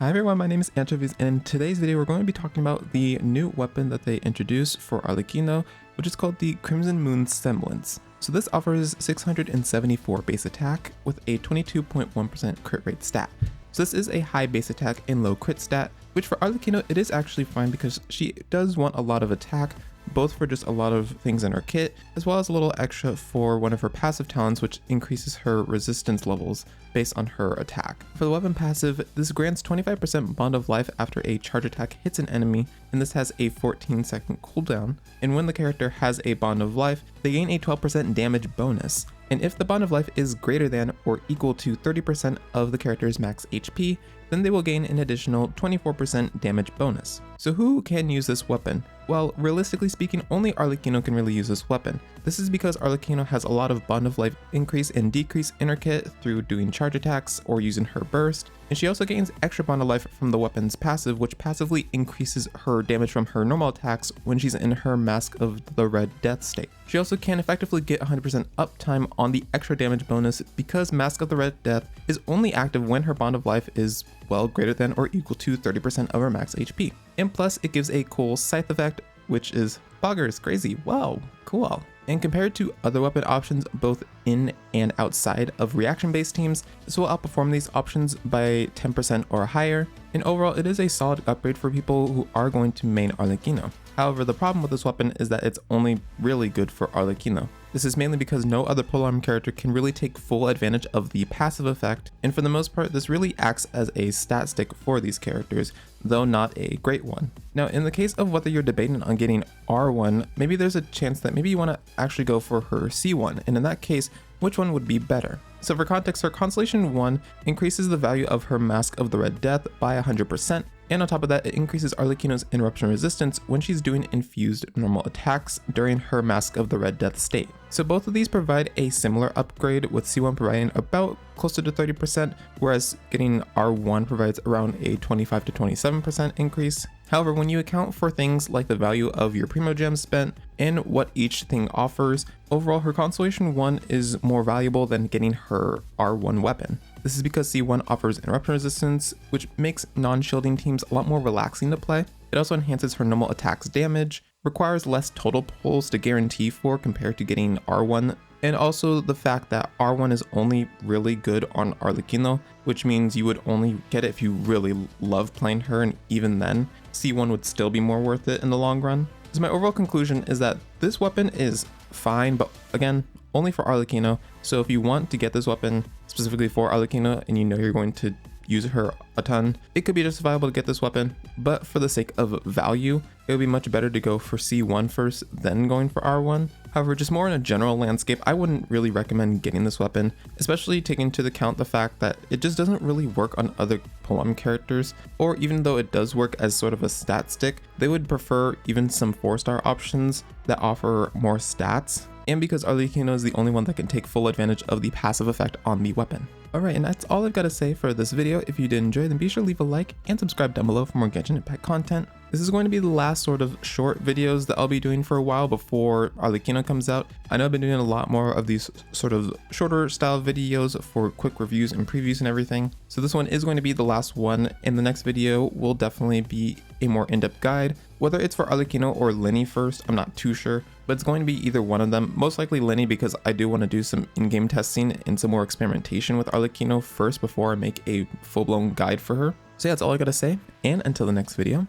Hi everyone, my name is Anchovies, and in today's video we're going to be talking about the new weapon that they introduced for Arlecchino, which is called the Crimson Moon Semblance. So this offers 674 base attack with a 22.1% crit rate stat. So this is a high base attack and low crit stat, which for Arlecchino it is actually fine because she does want a lot of attack, both for just a lot of things in her kit, as well as a little extra for one of her passive talents, which increases her resistance levels based on her attack. For the weapon passive, this grants 25% bond of life after a charge attack hits an enemy, and this has a 14-second cooldown. And when the character has a bond of life, they gain a 12% damage bonus. And if the bond of life is greater than or equal to 30% of the character's max HP, then they will gain an additional 24% damage bonus. So who can use this weapon? Well, realistically speaking, only Arlecchino can really use this weapon. This is because Arlecchino has a lot of bond of life increase and decrease in her kit through doing charge attacks or using her burst, and she also gains extra bond of life from the weapon's passive, which passively increases her damage from her normal attacks when she's in her Mask of the Red Death state. She also can effectively get 100% uptime on the extra damage bonus because Mask of the Red Death is only active when her bond of life is, well, greater than or equal to 30% of her max HP. And plus, it gives a cool scythe effect, which is boggers, crazy, wow, cool. And compared to other weapon options both in and outside of reaction-based teams, this will outperform these options by 10% or higher, and overall it is a solid upgrade for people who are going to main Arlecchino. However, the problem with this weapon is that it's only really good for Arlecchino. This is mainly because no other polearm character can really take full advantage of the passive effect, and for the most part this really acts as a stat stick for these characters, though not a great one. Now in the case of whether you're debating on getting R1, maybe there's a chance that maybe you want to actually go for her C1, and in that case, which one would be better? So for context, her Constellation 1 increases the value of her Mask of the Red Death by 100%, and on top of that, it increases Arlecchino's interruption resistance when she's doing infused normal attacks during her Mask of the Red Death state. So both of these provide a similar upgrade, with C1 providing about closer to 30%, whereas getting R1 provides around a 25 to 27% increase. However, when you account for things like the value of your Primo Gems spent and what each thing offers, overall her Constellation 1 is more valuable than getting her R1 weapon. This is because C1 offers interruption resistance, which makes non-shielding teams a lot more relaxing to play. It also enhances her normal attacks damage, requires less total pulls to guarantee for compared to getting R1, and also the fact that R1 is only really good on Arlecchino, which means you would only get it if you really love playing her, and even then, C1 would still be more worth it in the long run. So my overall conclusion is that this weapon is fine, but again, only for Arlecchino. So if you want to get this weapon specifically for Arlecchino and you know you're going to use her a ton, it could be justifiable to get this weapon, but for the sake of value, it would be much better to go for C1 first, then going for R1. However, just more in a general landscape, I wouldn't really recommend getting this weapon, especially taking into account the fact that it just doesn't really work on other polearm characters, or even though it does work as sort of a stat stick, they would prefer even some 4-star options that offer more stats, and because Arlecchino is the only one that can take full advantage of the passive effect on the weapon. Alright, and that's all I've got to say for this video. If you did enjoy, then be sure to leave a like and subscribe down below for more Genshin Impact content. This is going to be the last sort of short videos that I'll be doing for a while before Arlecchino comes out. I know I've been doing a lot more of these sort of shorter style videos for quick reviews and previews and everything. So this one is going to be the last one, and the next video will definitely be a more in-depth guide. Whether it's for Arlecchino or Lenny first, I'm not too sure, but it's going to be either one of them. Most likely Lenny, because I do want to do some in-game testing and some more experimentation with Arlecchino first before I make a full-blown guide for her. So yeah, that's all I gotta say, and until the next video,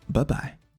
bye-bye.